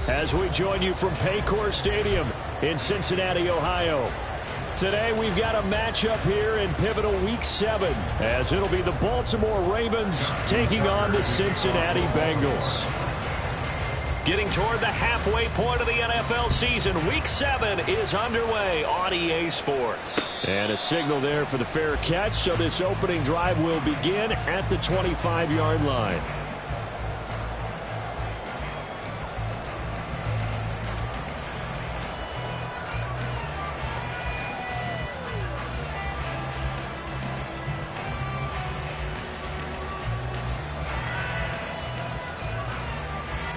as we join you from Paycor Stadium in Cincinnati, Ohio. Today we've got a matchup here in pivotal Week 7, as it'll be the Baltimore Ravens taking on the Cincinnati Bengals. Getting toward the halfway point of the NFL season, Week 7 is underway on EA Sports. And a signal there for the fair catch, so this opening drive will begin at the 25-yard line.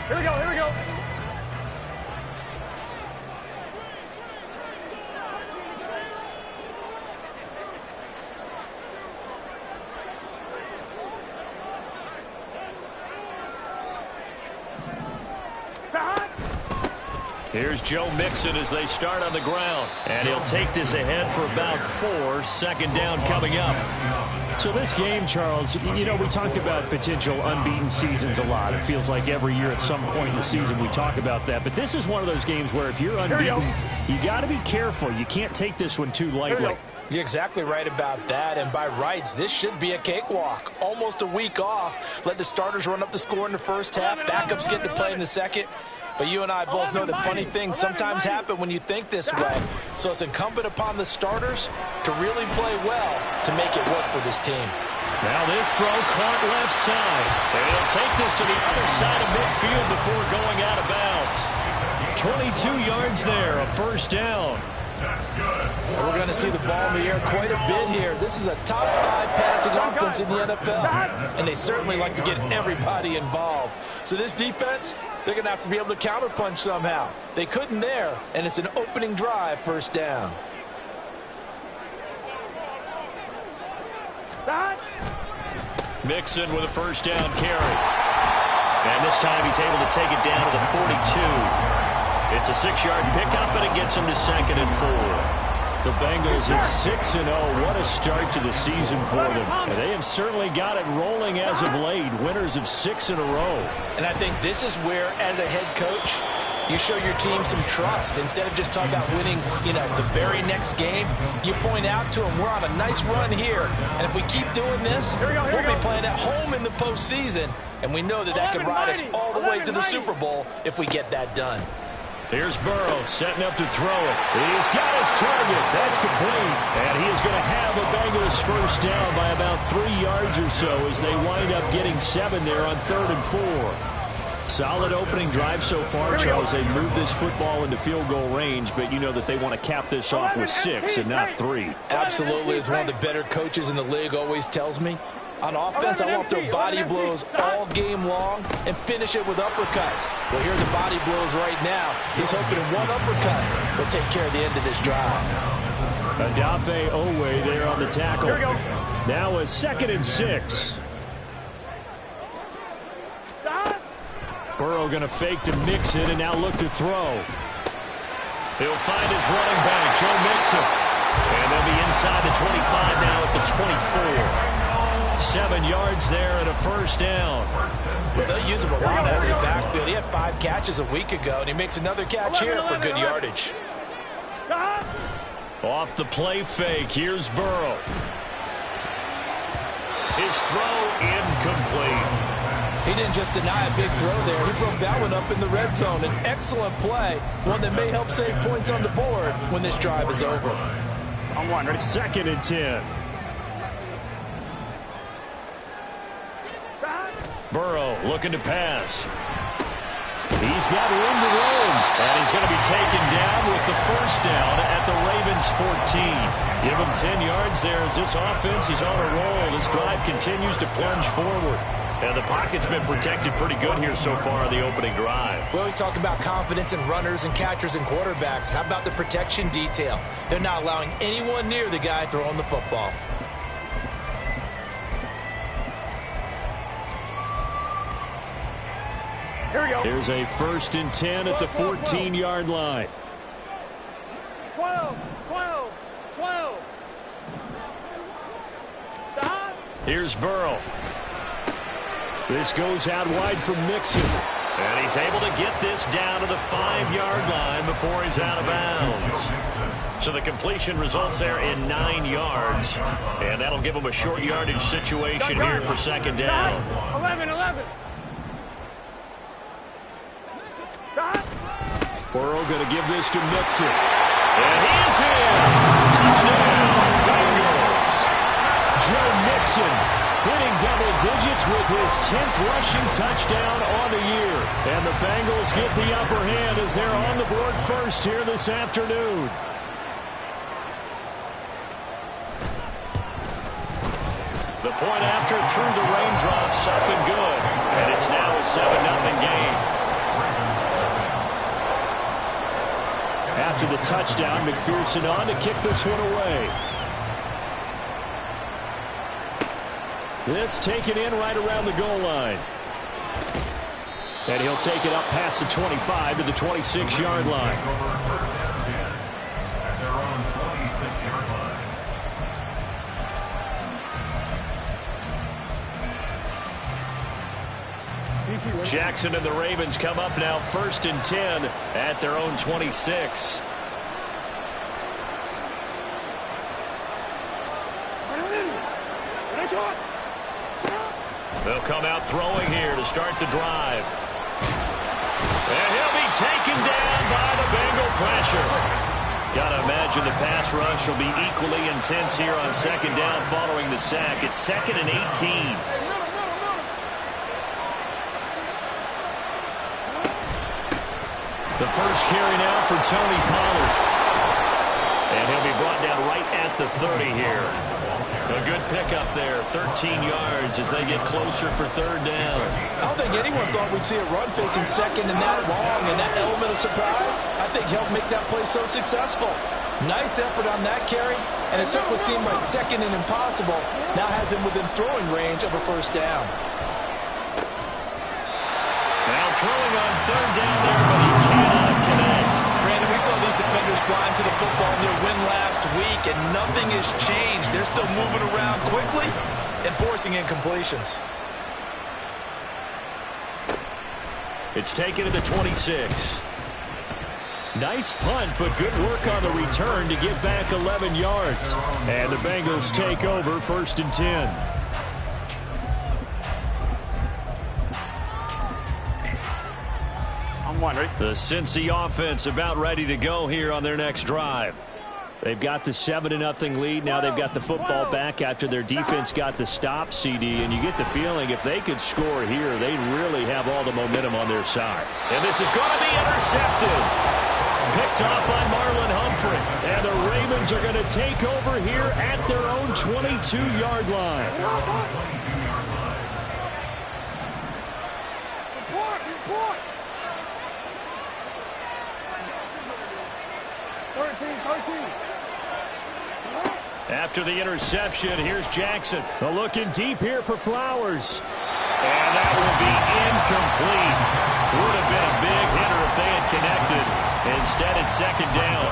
Here we go, here we go. Here's Joe Mixon as they start on the ground. And he'll take this ahead for about 4. Second down coming up. So this game, Charles, you know, we talk about potential unbeaten seasons a lot. It feels like every year at some point in the season we talk about that. But this is one of those games where if you're unbeaten, you got to be careful. You can't take this one too lightly. You're exactly right about that, and by rights, this should be a cakewalk. Almost a week off. Let the starters run up the score in the first half. Backups get to play in the second. But you and I both know that funny things sometimes happen when you think this way. So it's incumbent upon the starters to really play well to make it work for this team. Now this throw caught left side. And he'll take this to the other side of midfield before going out of bounds. 22 yards there, a first down. We're going to see the ball in the air quite a bit here. This is a top 5 passing offense in the NFL, and they certainly like to get everybody involved. So this defense, they're going to have to be able to counterpunch somehow. They couldn't there, and it's an opening drive, first down. Mixon with a first down carry. And this time he's able to take it down to the 42. It's a 6-yard pickup, and it gets him to 2nd and 4. The Bengals at 6-0. What a start to the season for them. And they have certainly got it rolling as of late. Winners of 6 in a row. And I think this is where, as a head coach, you show your team some trust. Instead of just talking about winning, the very next game, you point out to them, we're on a nice run here. And if we keep doing this, we'll be playing at home in the postseason. And we know that could ride us all the way to the Super Bowl if we get that done. Here's Burrow setting up to throw it. He's got his target. That's complete. And he is going to have a Bengals first down by about 3 yards or so as they wind up getting 7 there on 3rd and 4. Solid opening drive so far, Charles. They moved this football into field goal range, but you know that they want to cap this off with 6 and not 3. Absolutely. As one of the better coaches in the league always tells me, on offense, I want their body blows all game long and finish it with uppercuts. Well, here are the body blows right now. He's hoping one uppercut will take care of the end of this drive. Adafe Owe there on the tackle. Here we go. Now a 2nd and 6. Burrow going to fake to Mixon and now look to throw. He'll find his running back, Joe Mixon. And they'll be inside the 25 now at the 24. 7 yards there and a first down. Well, they'll use him a lot out of the backfield. He had 5 catches a week ago, and he makes another catch here for good yardage. Off the play fake, here's Burrow. His throw incomplete. He didn't just deny a big throw there. He broke that one up in the red zone. An excellent play, one that may help save points on the board when this drive is over. On 1, ready? 2nd and 10. Burrow looking to pass. He's got room to roam, and he's going to be taken down with the first down at the Ravens 14. Give him 10 yards there as this offense is on a roll. This drive continues to plunge forward. And the pocket's been protected pretty good here so far on the opening drive. We always talk about confidence in runners and catchers and quarterbacks. How about the protection detail? They're not allowing anyone near the guy throwing the football. Here we go. Here's a 1st and 10 at the 14-yard line. 12, 12, 12. Stop. Here's Burrow. This goes out wide for Mixon. And he's able to get this down to the 5-yard line before he's out of bounds. So the completion results there in 9 yards. And that'll give him a short yardage situation here for second down. 11. Burrow going to give this to Mixon. And he's in. Touchdown, Bengals. Joe Mixon hitting double digits with his 10th rushing touchdown on the year. And the Bengals get the upper hand as they're on the board first here this afternoon. The point after through the raindrops up and good. And it's now a 7-0 game. After the touchdown, McPherson on to kick this one away. This taken in right around the goal line. And he'll take it up past the 25 to the 26-yard line. Jackson and the Ravens come up now 1st and 10 at their own 26. They'll come out throwing here to start the drive. And he'll be taken down by the Bengal pressure. Gotta imagine the pass rush will be equally intense here on second down following the sack. It's 2nd and 18. The first carry now for Tony Pollard. And he'll be brought down right at the 30 here. A good pickup there, 13 yards as they get closer for 3rd down. I don't think anyone thought we'd see a run facing second and that long, and that element of surprise, I think, helped make that play so successful. Nice effort on that carry, and it took what seemed like second and impossible, now has him within throwing range of a 1st down. Now throwing on 3rd down there, but he cannot connect. Brandon, we saw these defenders flying to the football in their win last week, and nothing has changed. They're still moving around quickly and forcing incompletions. It's taken to the 26. Nice punt, but good work on the return to get back 11 yards. And the Bengals take over 1st and 10. The Cincy offense about ready to go here on their next drive. They've got the 7-0 lead. Now they've got the football back after their defense got the stop, CD. And you get the feeling if they could score here, they'd really have all the momentum on their side. And this is going to be intercepted. Picked off by Marlon Humphrey. And the Ravens are going to take over here at their own 22-yard line. After the interception, here's Jackson. Looking deep here for Flowers. And that will be incomplete. Would have been a big hitter if they had connected. Instead, it's 2nd down.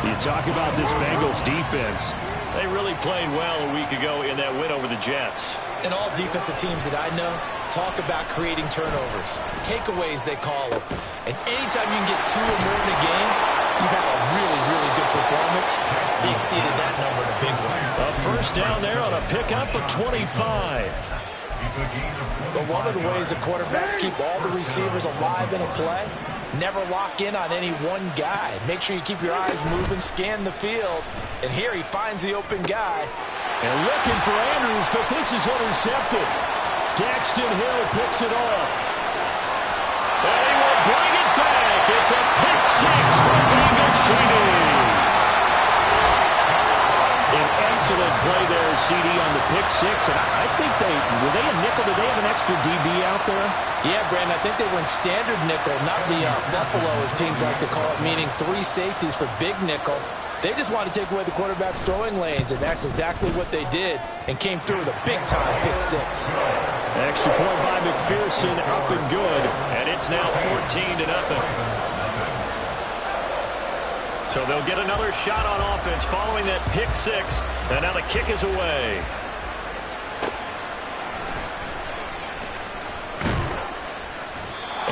You talk about this Bengals defense. They really played well a week ago in that win over the Jets. And all defensive teams that I know talk about creating turnovers. Takeaways, they call them. And anytime you can get 2 or more in a game, you've had a really, really good performance. They exceeded that number in a big way. A 1st down there on a pickup of 25. But one of the ways the quarterbacks keep all the receivers alive in a play, never lock in on any one guy. Make sure you keep your eyes moving, scan the field. And here he finds the open guy. And looking for Andrews, but this is intercepted. Daxton Hill picks it off. And he will bring it back. It's a pick 6 for Bengals TD. An excellent play there, CD, on the pick 6. And I think were they a nickel? Did they have an extra DB out there? Yeah, Brandon, I think they were in standard nickel, not the Buffalo, as teams like to call it, meaning 3 safeties for big nickel. They just want to take away the quarterback's throwing lanes, and that's exactly what they did, and came through with a big-time pick 6. Extra point by McPherson, up and good, and it's now 14-0. So they'll get another shot on offense following that pick 6, and now the kick is away.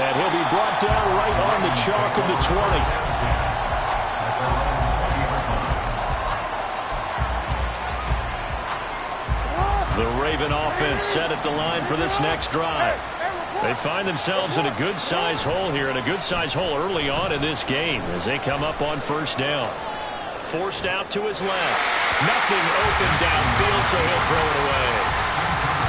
And he'll be brought down right on the chalk of the 20. The Raven offense set at the line for this next drive. They find themselves in a good-sized hole here, and a good-sized hole early on in this game as they come up on first down. Forced out to his left. Nothing open downfield, so he'll throw it away.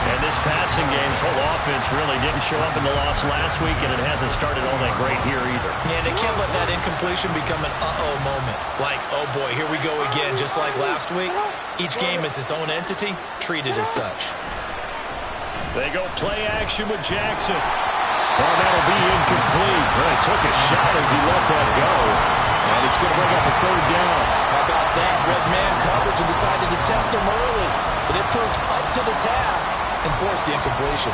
And this passing game's whole offense really didn't show up in the loss last week, and it hasn't started all that great here either. Yeah, and they can't let that incompletion become an uh-oh moment. Like, oh boy, here we go again, just like last week. Each game is its own entity, treated as such. They go play action with Jackson. Well, that'll be incomplete. Really took a shot as he let that go. And it's going to bring up a third down. How about that? Red man coverage and decided to test him early. But it proved up to the task and forced the incompletion.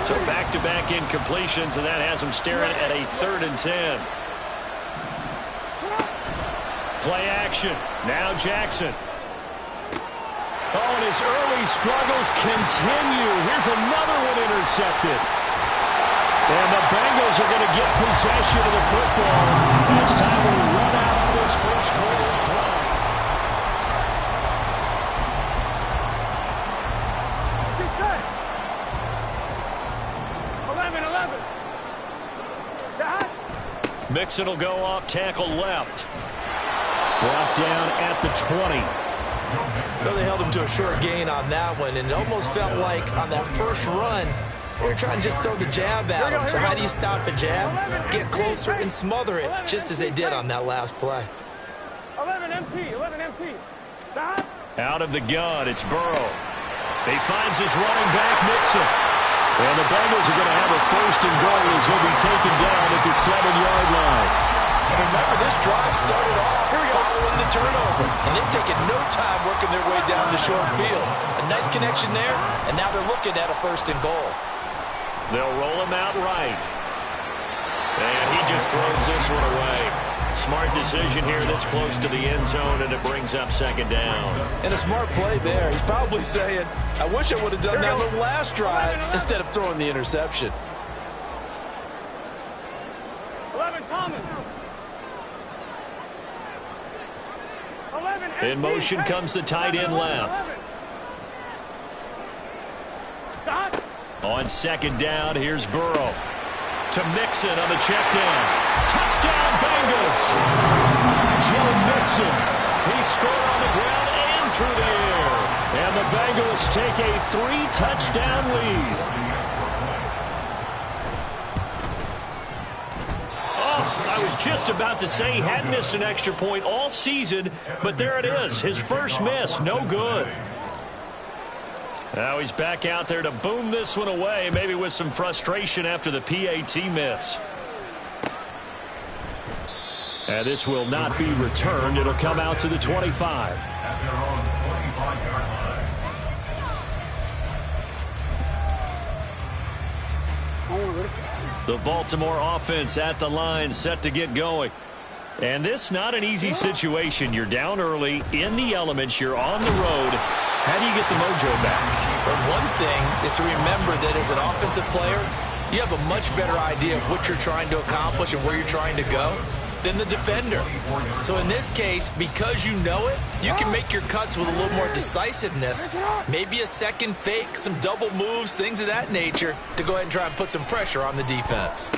So back-to-back incompletions, and that has him staring at a 3rd and 10. Play action. Now Jackson. Oh, and his early struggles continue. Here's another one intercepted. And the Bengals are going to get possession of the football as time will run out on this first quarter of play. Keep set. 11-11. Mixon will go off tackle left. Brought down at the 20. Though they held him to a short gain on that one, and it almost felt like on that first run, they were trying to just throw the jab at him. So how do you stop a jab? Get closer and smother it, just as they did on that last play. 11 MT. Stop. Out of the gun, it's Burrow. He finds his running back, Mixon. And the Bengals are going to have a 1st and goal as he'll be taken down at the 7-yard line. And remember, this drive started off following the turnover, and they've taken no time working their way down the short field. A nice connection there, and now they're looking at a 1st and goal. They'll roll him out right. And he just throws this one away. Smart decision here this close to the end zone, and it brings up 2nd down. And a smart play there. He's probably saying, I wish I would have done that on the last drive instead of throwing the interception. 11 Thomas. 11 In motion comes the tight end left. Stop. On 2nd down, here's Burrow. To Mixon on the check down. Touchdown, Bengals! Joe Mixon. He scored on the ground and through the air. And the Bengals take a 3-touchdown lead. Oh, I was just about to say he hadn't missed an extra point all season, but there it is. His first miss, no good. Now he's back out there to boom this one away, maybe with some frustration after the PAT miss. And this will not be returned. It'll come out to the 25. The Baltimore offense at the line, set to get going. And this not an easy situation. You're down early, in the elements, you're on the road. How do you get the mojo back? But one thing is to remember that as an offensive player, you have a much better idea of what you're trying to accomplish and where you're trying to go than the defender. So in this case, because you know it, you can make your cuts with a little more decisiveness, maybe a second fake, some double moves, things of that nature, to go ahead and try and put some pressure on the defense.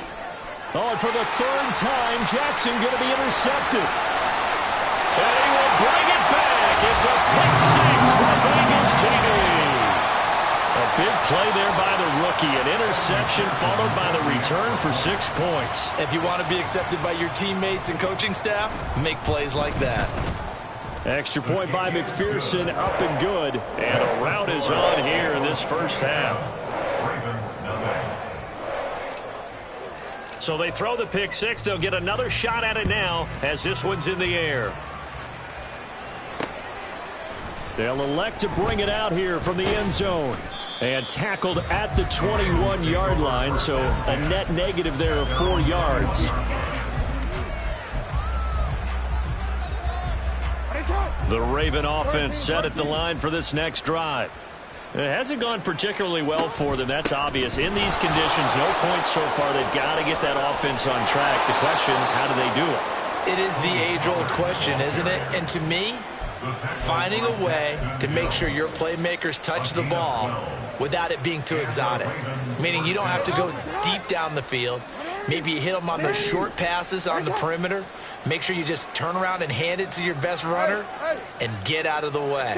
Oh, and for the 3rd time, Jackson going to be intercepted. And he will bring it back. It's a pick 6 for Bengals TV. A big play there by the rookie. An interception followed by the return for 6 points. If you want to be accepted by your teammates and coaching staff, make plays like that. Extra point by McPherson, up and good. And a rout is on here in this first half. So they throw the pick 6. They'll get another shot at it now as this one's in the air. They'll elect to bring it out here from the end zone. And tackled at the 21-yard line, so a net negative there of 4 yards. The Raven offense set at the line for this next drive. It hasn't gone particularly well for them. That's obvious. In these conditions, no points so far. They've got to get that offense on track. The question, how do they do it? It is the age-old question, isn't it? And to me, finding a way to make sure your playmakers touch the ball without it being too exotic. Meaning you don't have to go deep down the field. Maybe you hit them on those short passes on the perimeter. Make sure you just turn around and hand it to your best runner and get out of the way.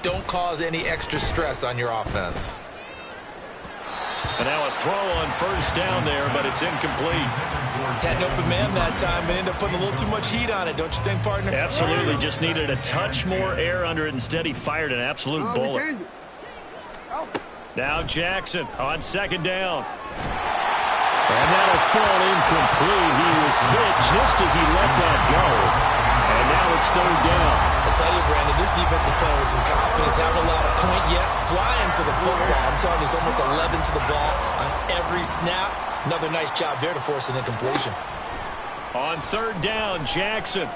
Don't cause any extra stress on your offense. And now a throw on first down there, but it's incomplete. Had an open man that time, but ended up putting a little too much heat on it, don't you think, partner? Absolutely. Just needed a touch more air under it. Instead, he fired an absolute bullet. Now Jackson on second down. And that'll fall incomplete. He was hit just as he let that go. And now it's third down. I'll tell you, Brandon, this defense is playing with some confidence. Haven't allowed a point yet. Flying to the football. I'm telling you, it's almost 11 to the ball on every snap. Another nice job there to force an incompletion. On third down, Jackson.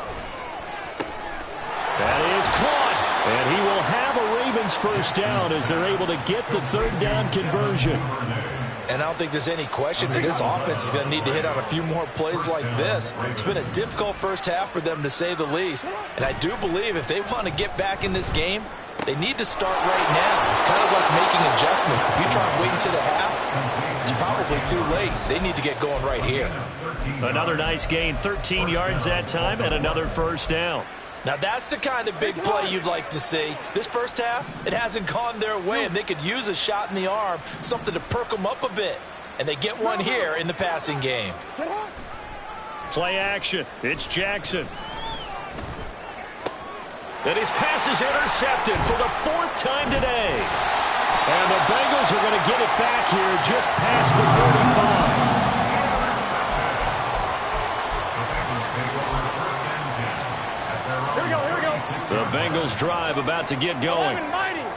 That is caught. And he will have a Ravens first down as they're able to get the third down conversion. And I don't think there's any question that this offense is going to need to hit on a few more plays like this. It's been a difficult first half for them, to say the least. And I do believe if they want to get back in this game, they need to start right now. It's kind of like making adjustments. If you try and wait until the half, it's probably too late. They need to get going right here. Another nice gain, 13 yards that time, and another first down. Now, that's the kind of big play you'd like to see. This first half, it hasn't gone their way, and they could use a shot in the arm, something to perk them up a bit. And they get one here in the passing game. Play action. It's Jackson. And his pass is intercepted for the fourth time today. And the Bengals are going to get it back here just past the 35. The Bengals drive about to get going.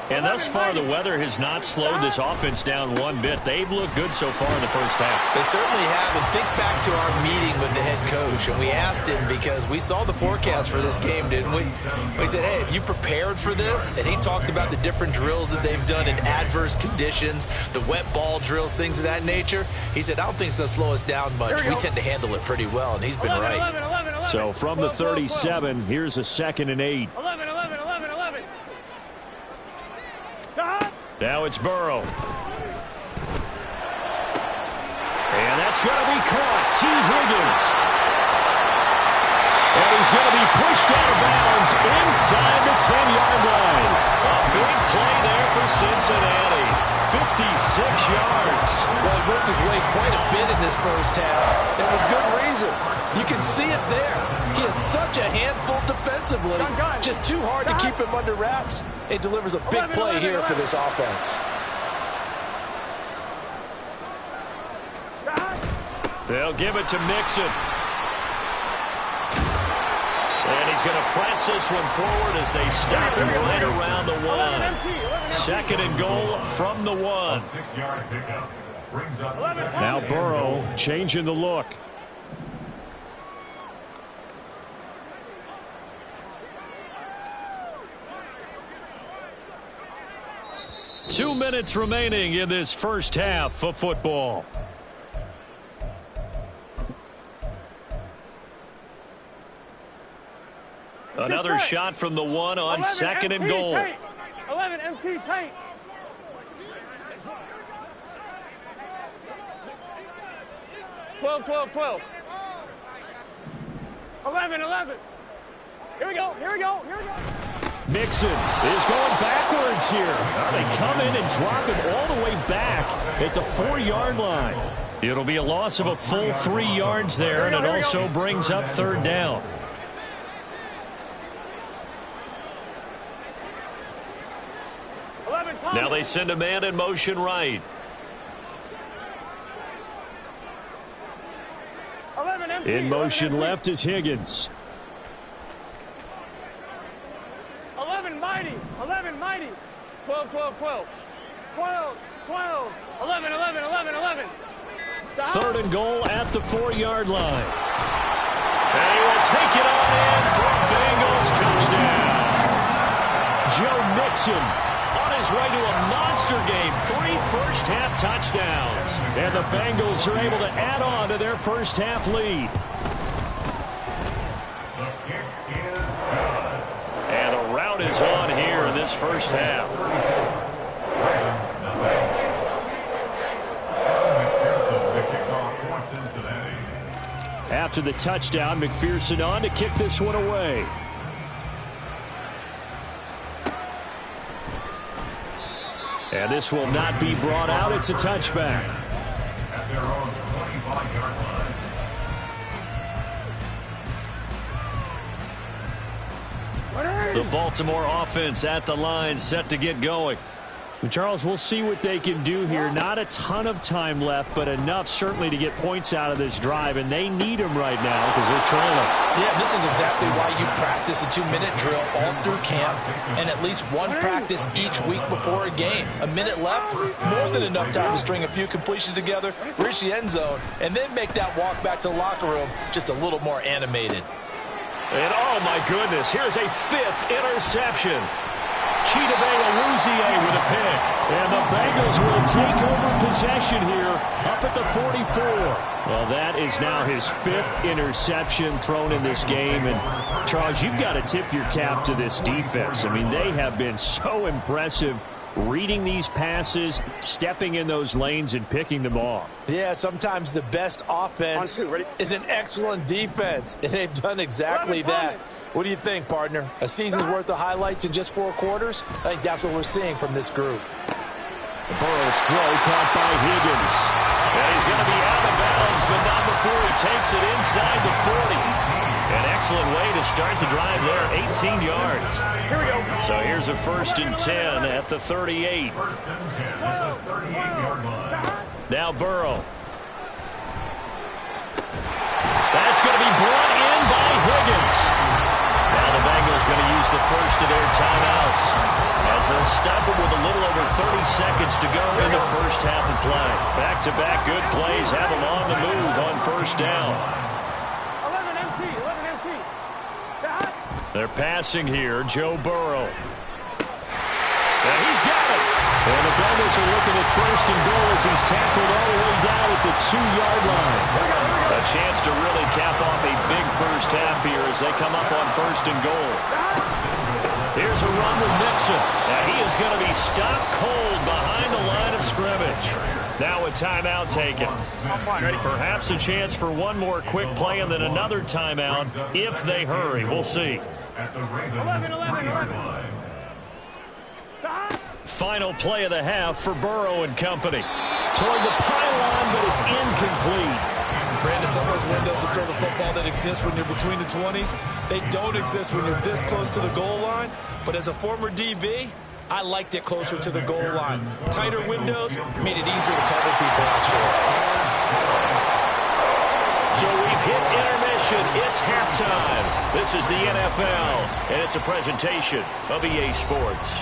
And thus far, the weather has not slowed this offense down one bit. They've looked good so far in the first half. They certainly have. And think back to our meeting with the head coach. And we asked him, because we saw the forecast for this game, didn't we? We said, hey, have you prepared for this? And he talked about the different drills that they've done in adverse conditions, the wet ball drills, things of that nature. He said, I don't think it's going to slow us down much. We tend to handle it pretty well, and he's been right. So from the 37, here's a 2nd and 8. 11. Now it's Burrow. And that's going to be caught. T. Higgins. And he's going to be pushed out of bounds inside the 10-yard line. A big play there for Cincinnati. 56 yards. Well, he worked his way quite a bit in this first half, and with good reason. You can see it there. He is such a handful defensively. Just too hard to keep him under wraps. He delivers a big play here for this offense. They'll give it to Mixon. And he's going to press this one forward as they stop him right around the 1. 2nd and goal from the 1. Now Burrow changing the look. Two minutes remaining in this first half of football. Another shot from the 1 on 2nd and goal. 11 MT paint. Twelve. 11. Here we go. Mixon is going backwards here. They come in and drop him all the way back at the 4-yard line. It'll be a loss of a full 3 yards there, and it also brings up third down. Now they send a man in motion right. In motion left is Higgins. 11 mighty. 12. 11. 3rd and goal at the 4-yard line. And he will take it on in for a Bengals touchdown. Joe Mixon on his way to a monster game. 3 first-half touchdowns. And the Bengals are able to add on to their first-half lead. And the rout is on here in this first half. After the touchdown, McPherson on to kick this one away. And this will not be brought out. It's a touchback. At their own 25-yard line. The Baltimore offense at the line, set to get going. And Charles, we'll see what they can do here. Not a ton of time left, but enough certainly to get points out of this drive, and they need them right now because they're trailing. Yeah, this is exactly why you practice a 2-minute drill all through camp and at least one practice each week before a game. A minute left, more than enough time to string a few completions together, reach the end zone, and then make that walk back to the locker room just a little more animated. And oh my goodness, here's a 5th interception. Chidobe with a pick. And the Bengals will take over possession here up at the 44. Well, that is now his 5th interception thrown in this game. And, Charles, you've got to tip your cap to this defense. I mean, they have been so impressive reading these passes, stepping in those lanes, and picking them off. Yeah, sometimes the best offense is an excellent defense, and they've done exactly that. What do you think, partner? A season's worth of highlights in just 4 quarters? I think that's what we're seeing from this group. Burrow's throw caught by Higgins. And he's going to be out of bounds, but not before he takes it inside the 40. An excellent way to start the drive there, 18 yards. Here we go. So here's a 1st and 10 at the 38. Now Burrow. That's going to be brought in by Higgins. Now the Bengals going to use the first of their timeouts as they'll stop it with a little over 30 seconds to go in the first half of play. Back-to-back good plays have them on the move on 1st down. 11 MT, 11 MT. They're passing here, Joe Burrow. And he's got it. And the Bengals are looking at 1st and goal as he's tackled all the way down at the 2-yard line. A chance to really cap off a big first half here as they come up on 1st and goal. Here's a run with Mixon. And he is going to be stopped cold behind the line of scrimmage. Now a timeout taken. Perhaps a chance for one more quick play and then another timeout if they hurry. We'll see. At the Ravens 3-yard line. Final play of the half for Burrow and company. Toward the pylon, but it's incomplete. Brandon, some of those windows to throw the football that exist when you're between the 20s, they don't exist when you're this close to the goal line. But as a former DB, I liked it closer to the goal line. Tighter windows made it easier to cover people, actually. So we've hit intermission. It's halftime. This is the NFL, and it's a presentation of EA Sports.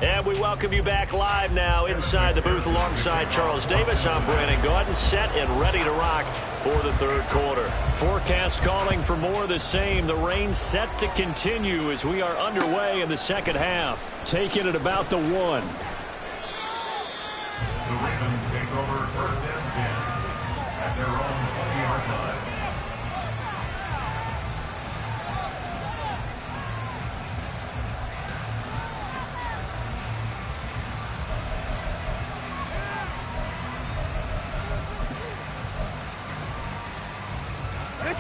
And we welcome you back live now inside the booth alongside Charles Davis. I'm Brandon Gaudin, set and ready to rock for the 3rd quarter. Forecast calling for more of the same. The rain set to continue as we are underway in the 2nd half. Taking it about the 1. The Ravens take over 1st and 10 at their own 20-yard line.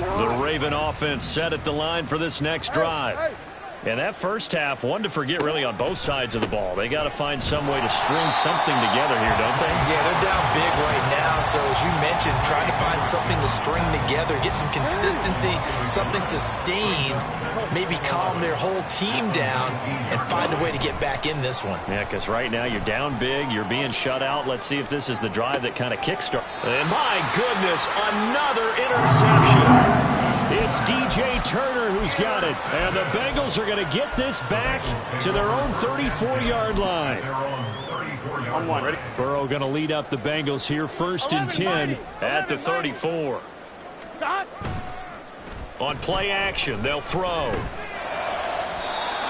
The Raven offense set at the line for this next drive. And that first half, one to forget really on both sides of the ball. They got to find some way to string something together here, don't they? Yeah, they're down big right now. So as you mentioned, trying to find something to string together, get some consistency, something sustained, maybe calm their whole team down and find a way to get back in this one. Yeah, because right now you're down big, you're being shut out. Let's see if this is the drive that kind of kickstarts. And my goodness, another interception. It's DJ Turner who's got it. And the Bengals are going to get this back to their own 34-yard line. Their own 35. 34-yard line. Ready? Burrow going to lead up the Bengals here, 1st and 10 at the 34. Stop. On play action, they'll throw.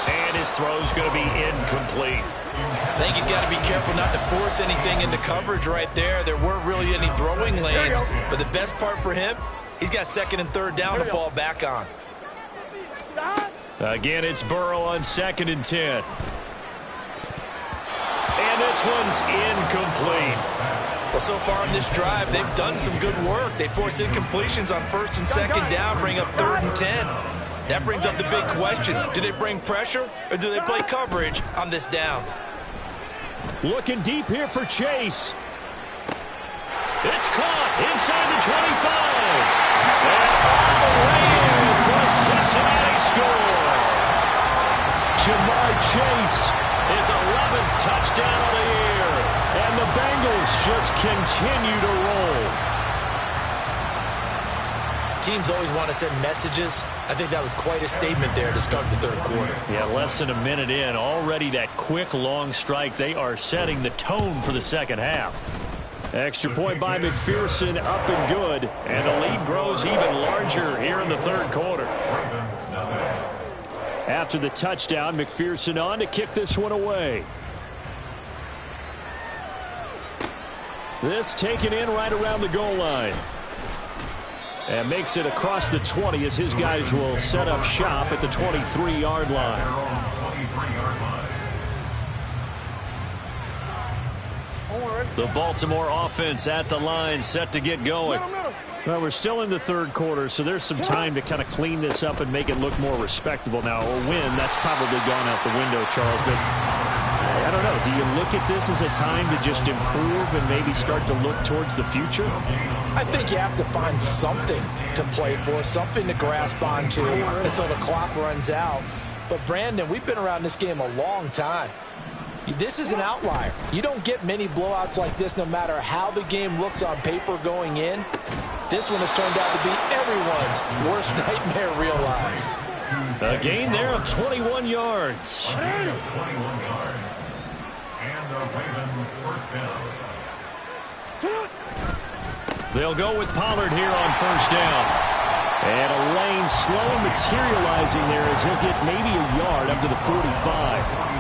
And his throw's going to be incomplete. I think he's got to be careful not to force anything into coverage right there. There weren't really any throwing lanes, but the best part for him, he's got 2nd and 3rd down to fall back on. Again, it's Burrow on 2nd and 10. And this one's incomplete. Well, so far in this drive, they've done some good work. They force incompletions on 1st and 2nd down, bring up 3rd and 10. That brings up the big question. Do they bring pressure or do they play coverage on this down? Looking deep here for Chase. It's caught inside the 25. And all the way in for a Cincinnati score. Jamar Chase, his 11th touchdown of the year. And the Bengals just continue to roll. Teams always want to send messages. I think that was quite a statement there to start the 3rd quarter. Yeah, less than a minute in. Already that quick, long strike. They are setting the tone for the 2nd half. Extra point by McPherson, up and good. And the lead grows even larger here in the 3rd quarter. After the touchdown, McPherson on to kick this one away. This taken in right around the goal line. And makes it across the 20 as his guys will set up shop at the 23-yard line. The Baltimore offense at the line, set to get going. Well, we're still in the 3rd quarter, so there's some time to kind of clean this up and make it look more respectable now. A win, that's probably gone out the window, Charles, but I don't know. Do you look at this as a time to just improve and maybe start to look towards the future? I think you have to find something to play for, something to grasp onto until the clock runs out. But, Brandon, we've been around this game a long time. This is an outlier. You don't get many blowouts like this no matter how the game looks on paper going in. This one has turned out to be everyone's worst nightmare realized. A gain there of 21 yards. And the Ravens 1st down. They'll go with Pollard here on 1st down. And a lane slow materializing there as he'll get maybe a yard up to the 45.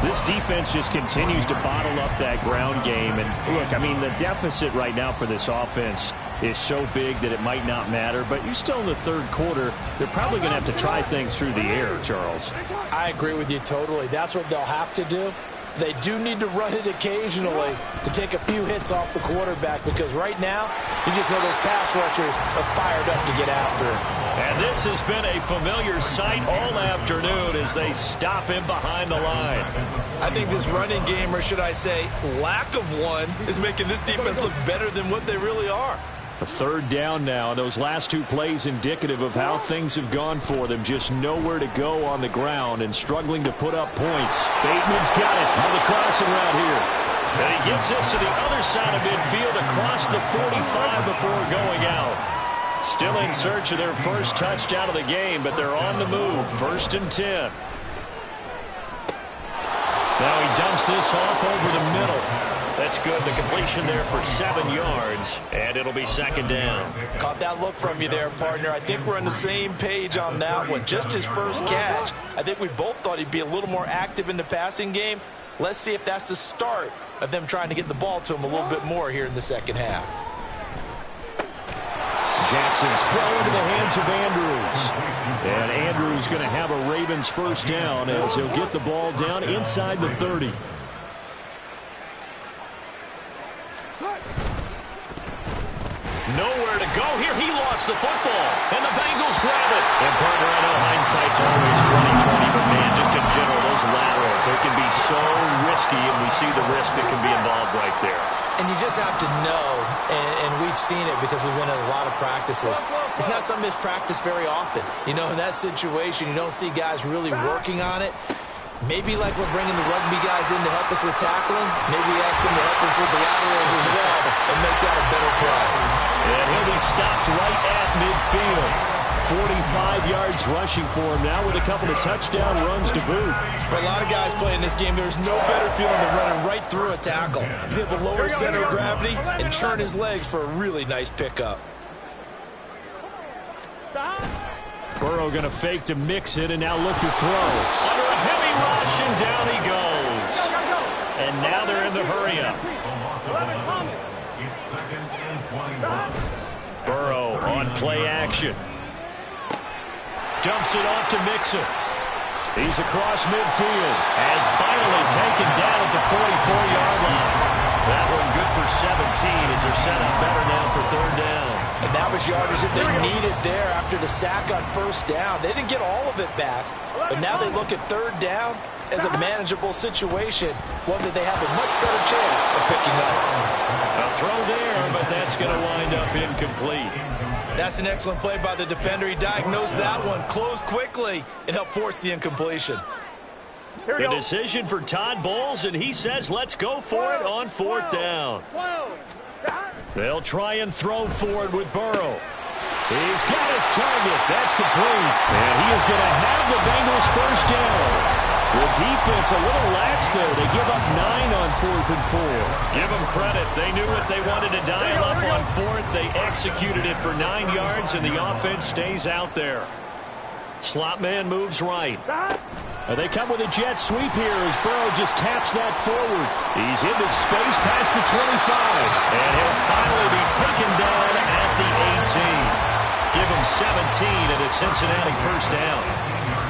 This defense just continues to bottle up that ground game. And look, I mean, the deficit right now for this offense is so big that it might not matter. But you're still in the 3rd quarter. They're probably going to have to try things through the air, Charles. I agree with you totally. That's what they'll have to do. They do need to run it occasionally to take a few hits off the quarterback, because right now, you just know those pass rushers are fired up to get after him. And this has been a familiar sight all afternoon as they stop him behind the line. I think this running game, or should I say lack of one, is making this defense look better than what they really are. A 3rd down now. Those last 2 plays indicative of how things have gone for them. Just nowhere to go on the ground and struggling to put up points. Bateman's got it on the crossing route here. And he gets us to the other side of midfield across the 45 before going out. Still in search of their first touchdown of the game, but they're on the move. 1st and 10. Now he dumps this off over the middle. That's good. The completion there for 7 yards, and it'll be 2nd down. Caught that look from you there, partner. I think we're on the same page on that one. Just his first catch. I think we both thought he'd be a little more active in the passing game. Let's see if that's the start of them trying to get the ball to him a little bit more here in the 2nd half. Jackson's throw into the hands of Andrews. And Andrews going to have a Ravens 1st down as he'll get the ball down inside the 30. Nowhere to go here. He lost the football, and the Bengals grab it. And partner, I know hindsight's always 20/20, but man, just in general, those laterals, they can be so risky, and we see the risk that can be involved right there. And you just have to know, and we've seen it because we've been at a lot of practices. It's not something that's practiced very often. You know, in that situation, you don't see guys really working on it. Maybe like we're bringing the rugby guys in to help us with tackling, maybe we ask them to help us with the laterals as well and make that a better play. And he'll be stopped right at midfield. 45 yards rushing for him now with a couple of touchdown runs to boot. For a lot of guys playing this game, there's no better feeling than running right through a tackle. He's able to lower his center of gravity and churn his legs for a really nice pickup. Burrow going to fake to mix it and now look to throw. Under a heavy rush and down he goes. And now they're in the hurry-up. It's 2nd and 21. Burrow on play action. Dumps it off to Mixon. He's across midfield. And finally taken down at the 44-yard line. That one good for 17 as they're set up better now for 3rd down. And that was yardage that they needed there after the sack on 1st down. They didn't get all of it back, but now they look at 3rd down as a manageable situation, one that they have a much better chance of picking up. A throw there, but that's going to wind up incomplete. That's an excellent play by the defender. He diagnosed that one, closed quickly, and helped force the incompletion. The decision for Todd Bowles, and he says let's go for it on 4th down. They'll try and throw for it with Burrow. He's got his target. That's complete. And he is going to have the Bengals 1st down. The defense a little lax there. They give up 9 on 4th and 4. Give them credit. They knew what they wanted to dial up on 4th. They executed it for 9 yards, and the offense stays out there. Slot man moves right. They come with a jet sweep here as Burrow just taps that forward. He's into space past the 25. And he'll finally be taken down at the 18. Give him 17 at a Cincinnati 1st down.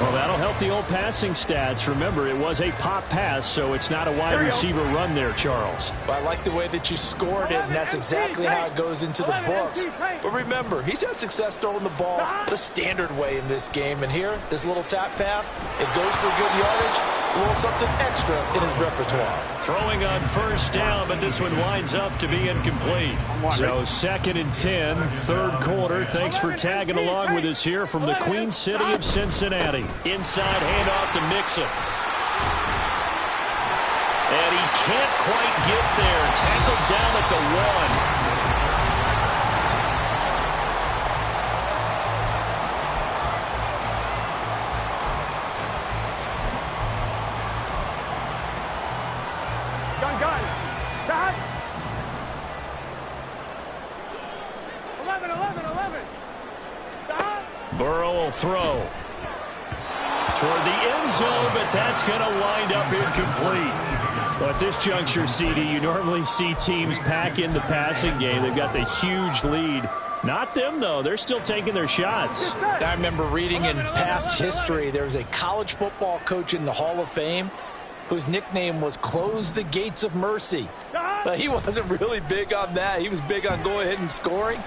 Well, that'll help the old passing stats. Remember, it was a pop pass, so it's not a wide receiver run there, Charles. Well, I like the way that you scored it, and that's exactly how it goes into the books. But remember, he's had success throwing the ball the standard way in this game. And here, this little tap pass, it goes for good yardage, a little something extra in his repertoire. Throwing on 1st down, but this one winds up to be incomplete. So 2nd and 10, 3rd quarter. Thanks for tagging along with us here from the Queen City of Cincinnati. Inside handoff to Mixon. And he can't quite get there. Tackled down at the 1. Gun. Dad. 11. Dad. Burrow will throw. Toward the end zone, but that's going to wind up incomplete. Well, at this juncture, CD, you normally see teams pack in the passing game. They've got the huge lead. Not them, though. They're still taking their shots. I remember reading in past history, there was a college football coach in the Hall of Fame whose nickname was Close the Gates of Mercy. But he wasn't really big on that. He was big on go ahead and scoring.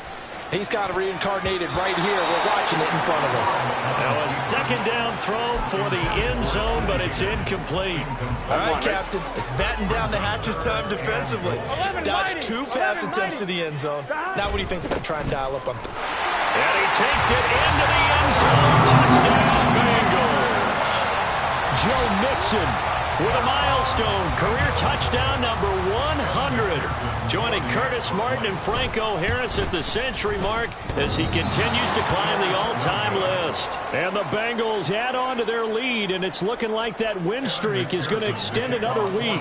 He's got it reincarnated right here. We're watching it in front of us. Now a 2nd down throw for the end zone, but it's incomplete. All right, Captain. It's batten down the hatches time defensively. Dodged 2 pass attempts to the end zone. Now what do you think they're going to try and dial up on? And he takes it into the end zone. Touchdown, Bengals. Joe Mixon with a milestone career touchdown number 100. Joining Curtis Martin and Franco Harris at the century mark as he continues to climb the all-time list. And the Bengals add on to their lead, and it's looking like that win streak is going to extend another week.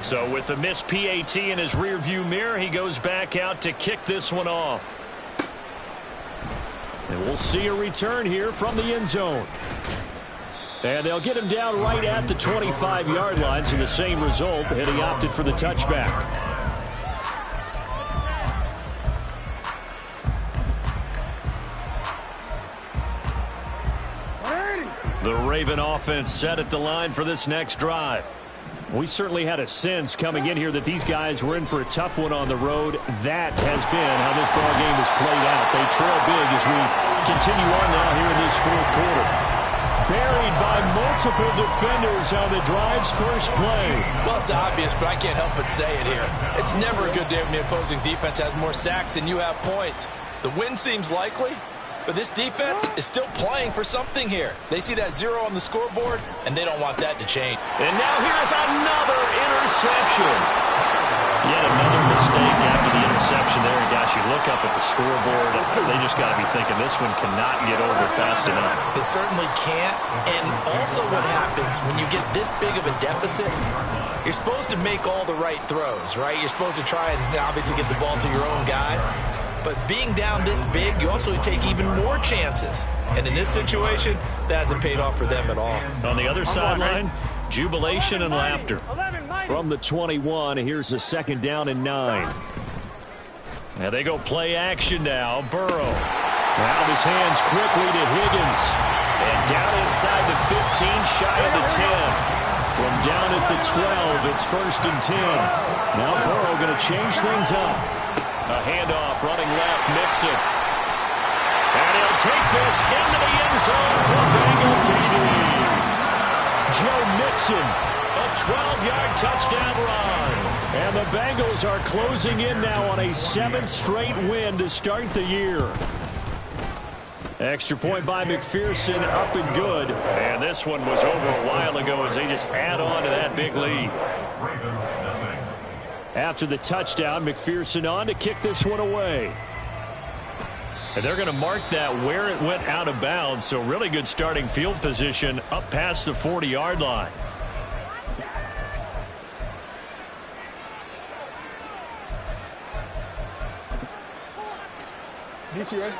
So with the missed PAT in his rearview mirror, he goes back out to kick this one off. And we'll see a return here from the end zone. And they'll get him down right at the 25-yard line, so the same result, and he opted for the touchback. The Raven offense set at the line for this next drive. We certainly had a sense coming in here that these guys were in for a tough one on the road. That has been how this ball game has played out. They trail big as we continue on now here in this 4th quarter. Buried by multiple defenders on the drive's first play. Well, it's obvious, but I can't help but say it here. It's never a good day when the opposing defense has more sacks than you have points. The win seems likely, but this defense is still playing for something here. They see that 0 on the scoreboard, and they don't want that to change. And now here's another interception. Yet another mistake after the interception there. And gosh, you look up at the scoreboard, they just got to be thinking this one cannot get over fast enough. It certainly can't. And also what happens when you get this big of a deficit, you're supposed to make all the right throws, right? You're supposed to try and obviously get the ball to your own guys. But being down this big, you also take even more chances. And in this situation, that hasn't paid off for them at all. On the other sideline, jubilation and laughter. From the 21, here's a 2nd down and 9. Now they go play action now. Burrow. Out of his hands quickly to Higgins. And down inside the 15, shy of the 10. From down at the 12, it's 1st and 10. Now Burrow going to change things up. A handoff, running left, Mixon. And he'll take this into the end zone for Bengal TD. Joe Mixon. A 12-yard touchdown run. And the Bengals are closing in now on a 7th straight win to start the year. Extra point by McPherson, up and good. And this one was over a while ago as they just add on to that big lead. After the touchdown, McPherson on to kick this one away. And they're going to mark that where it went out of bounds, so really good starting field position up past the 40-yard line.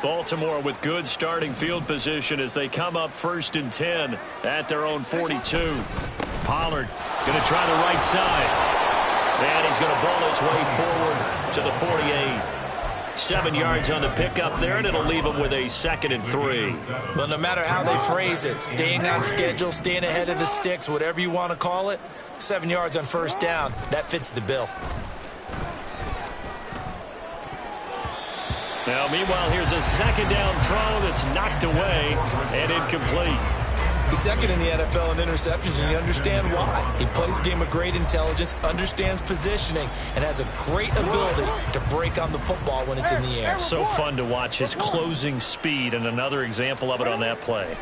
Baltimore with good starting field position as they come up 1st and 10 at their own 42. Pollard going to try the right side. And he's going to ball his way forward to the 48. 7 yards on the pickup there, and it'll leave him with a 2nd and 3. Well, no matter how they phrase it, staying on schedule, staying ahead of the sticks, whatever you want to call it, 7 yards on 1st down, that fits the bill. Now, meanwhile, here's a 2nd down throw that's knocked away and incomplete. He's 2nd in the NFL in interceptions, and you understand why. He plays a game of great intelligence, understands positioning, and has a great ability to break on the football when it's in the air. So fun to watch his closing speed, and another example of it on that play.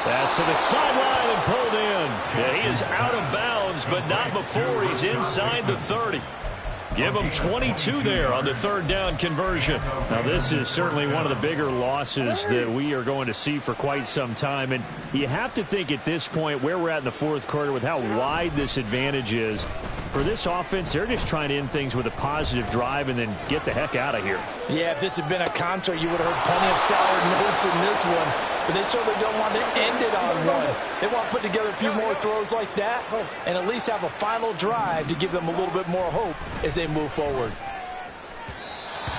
Pass to the sideline and pulled in. Yeah, he is out of bounds, but not before he's inside the 30. Give him 22 there on the 3rd down conversion. Now, this is certainly one of the bigger losses that we are going to see for quite some time. And you have to think at this point where we're at in the 4th quarter with how wide this advantage is. For this offense, they're just trying to end things with a positive drive and then get the heck out of here. Yeah, if this had been a contra, you would have heard plenty of sour notes in this one. But they certainly don't want to end it on one. They want to put together a few more throws like that and at least have a final drive to give them a little bit more hope as they move forward.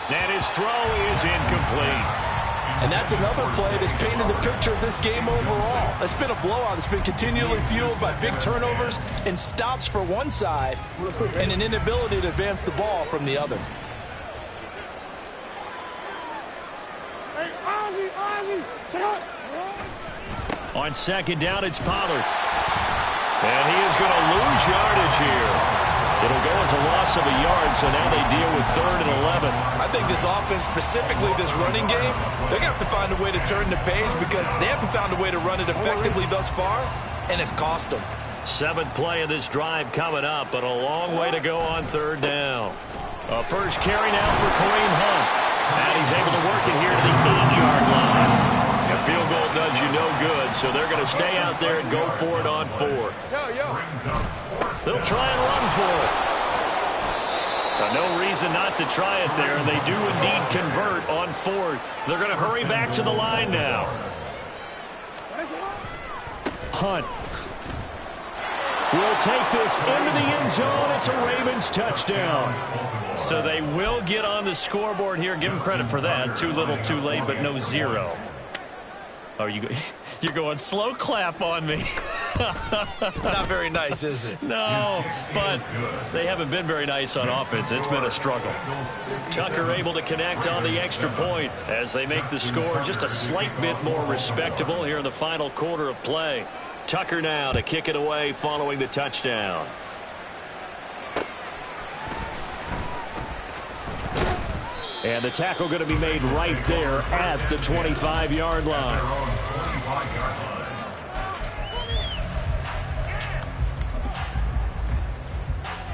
And his throw is incomplete. And that's another play that's painted the picture of this game overall. It's been a blowout. It's been continually fueled by big turnovers and stops for one side and an inability to advance the ball from the other. Hey, Ozzie, sit up. On 2nd down, it's Pollard. And he is going to lose yardage here. It'll go as a loss of a yard, so now they deal with 3rd and 11. I think this offense, specifically this running game, they're going to have to find a way to turn the page because they haven't found a way to run it effectively thus far, and it's cost them. 7th play of this drive coming up, but a long way to go on 3rd down. A first carry now for Kareem Hunt. And he's able to work it here to the 8-yard line. A field goal does you no good, so they're going to stay out there and go for it on 4th. They'll try and run for it. But no reason not to try it there, and they do indeed convert on 4th. They're going to hurry back to the line now. Hunt will take this into the end zone. It's a Ravens touchdown. So they will get on the scoreboard here. Give them credit for that. Too little, too late, but no 0. Oh, you're going slow clap on me. Not very nice, is it? No, but they haven't been very nice on offense. It's been a struggle. Tucker able to connect on the extra point as they make the score just a slight bit more respectable here in the final quarter of play. Tucker now to kick it away following the touchdown. And the tackle going to be made right there at the 25-yard line.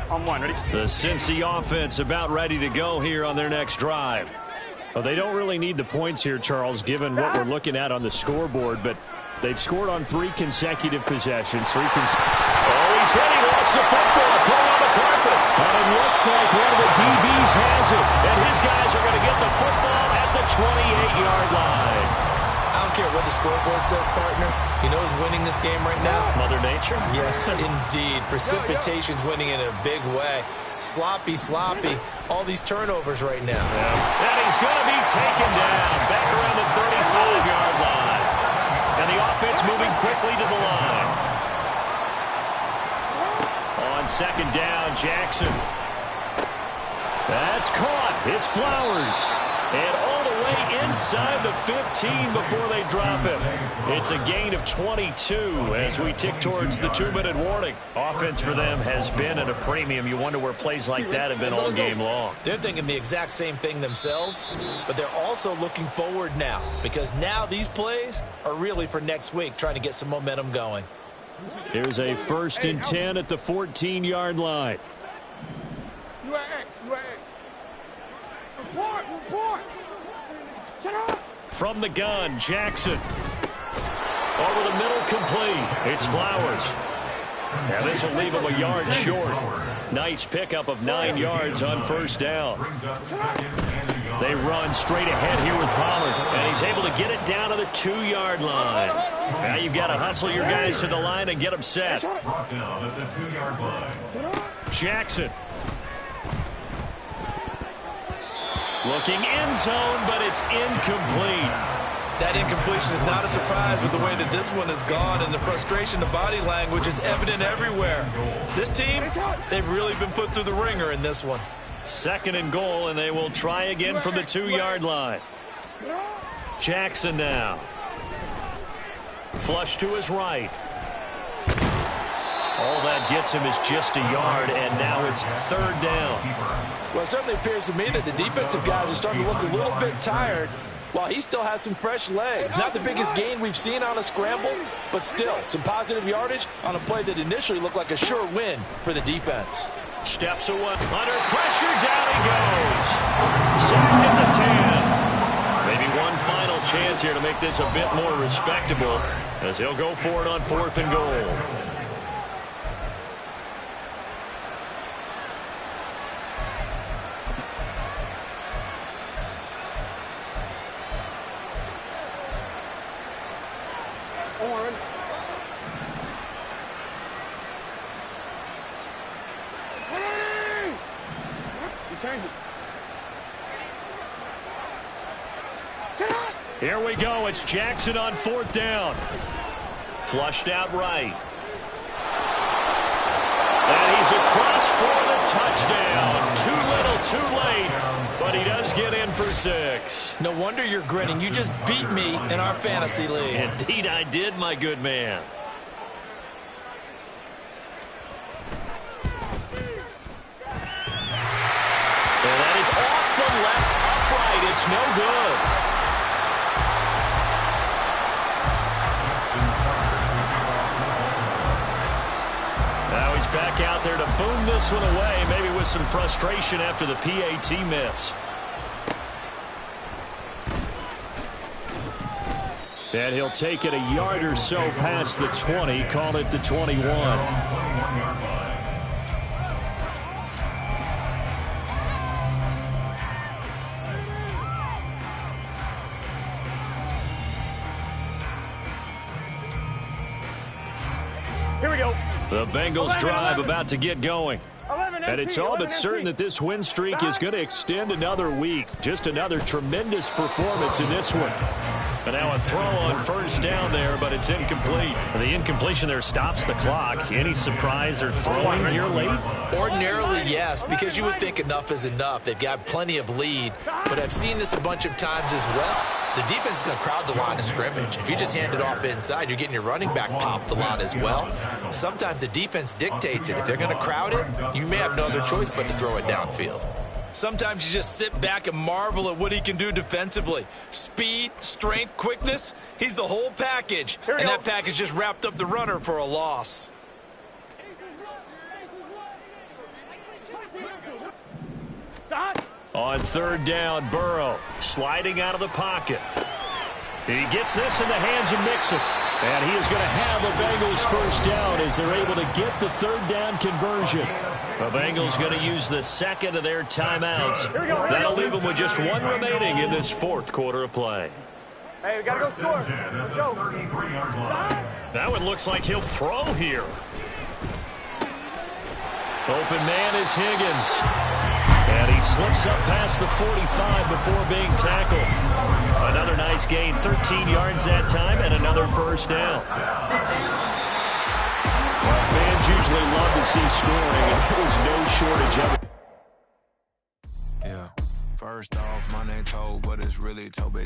On one, ready? The Cincy offense about ready to go here on their next drive. Well, they don't really need the points here, Charles, given what we're looking at on the scoreboard, but they've scored on 3 consecutive possessions. Oh, he's hit. He lost the football. Put on the carpet. And it looks like one of the DBs has it. And his guys are going to get the football at the 28-yard line. I don't care what the scoreboard says, partner. You know who's winning this game right now? Mother Nature? Yes, indeed. Precipitation's winning in a big way. Sloppy. All these turnovers right now. Yeah. And he's going to be taken down back around the 35-yard line. And the offense moving quickly to the line. On second down, Jackson. That's caught. It's Flowers. And all the way inside the 15 before they drop him. It's a gain of 22 as we tick towards the 2-minute warning. Offense for them has been at a premium. You wonder where plays like that have been all game long. They're thinking the exact same thing themselves, but they're also looking forward now because now these plays are really for next week, trying to get some momentum going. Here's a 1st and 10 at the 14-yard line. You at X. Report. Set up. From the gun, Jackson. Over the middle, complete. It's Flowers. Now this will leave him a yard short. Nice pickup of 9 yards on first down. They run straight ahead here with Pollard, and he's able to get it down to the 2-yard line. Now you've got to hustle your guys to the line and get them set. Brought down at the 2-yard line. Jackson. Looking end zone, but it's incomplete. That incompletion is not a surprise with the way that this one has gone, and the frustration, the body language is evident everywhere. This team, they've really been put through the ringer in this one. 2nd and goal, and they will try again from the 2-yard line. Jackson now. Flush to his right. All that gets him is just a yard, and now it's 3rd down. Well, it certainly appears to me that the defensive guys are starting to look a little bit tired while he still has some fresh legs. Not the biggest gain we've seen on a scramble, but still some positive yardage on a play that initially looked like a sure win for the defense. Steps away. Under pressure, down he goes. Sacked at the 10. Maybe one final chance here to make this a bit more respectable as he'll go for it on 4th and goal. Here we go. It's Jackson on 4th down. Flushed out right. And he's across for the touchdown. Too little, too late. But he does get in for 6. No wonder you're grinning. You just beat me in our fantasy league. Indeed I did, my good man. And that is off the left upright. It's no good. Now he's back out there to boom this one away, maybe with some frustration after the PAT miss. And he'll take it a yard or so past the 20, call it the 21. Here we go. The Bengals drive about to get going. And it's all but certain that this win streak is going to extend another week. Just another tremendous performance in this one. And now a throw on 1st down there, but it's incomplete. The incompletion there stops the clock. Any surprise they're throwing here late? Ordinarily, yes, because you would think enough is enough. They've got plenty of lead, but I've seen this a bunch of times as well. The defense is going to crowd the line of scrimmage. If you just hand it off inside, you're getting your running back popped a lot as well. Sometimes the defense dictates it. If they're going to crowd it, you may have no other choice but to throw it downfield. Sometimes you just sit back and marvel at what he can do defensively. Speed, strength, quickness, he's the whole package. And that package just wrapped up the runner for a loss. On third down, Burrow sliding out of the pocket. He gets this in the hands of Mixon. And he is going to have a Bengals first down as they're able to get the third down conversion. The Bengals going to use the second of their timeouts. That'll leave them with just one remaining in this fourth quarter of play. Hey, we got to go score. Let's go. That one looks like he'll throw here. Open man is Higgins. And he slips up past the 45 before being tackled. Another nice gain, 13 yards that time, and another first down. Well, fans usually love to see scoring, and there was no shortage of it. Yeah. First off, my name Toe, but it's really Toby.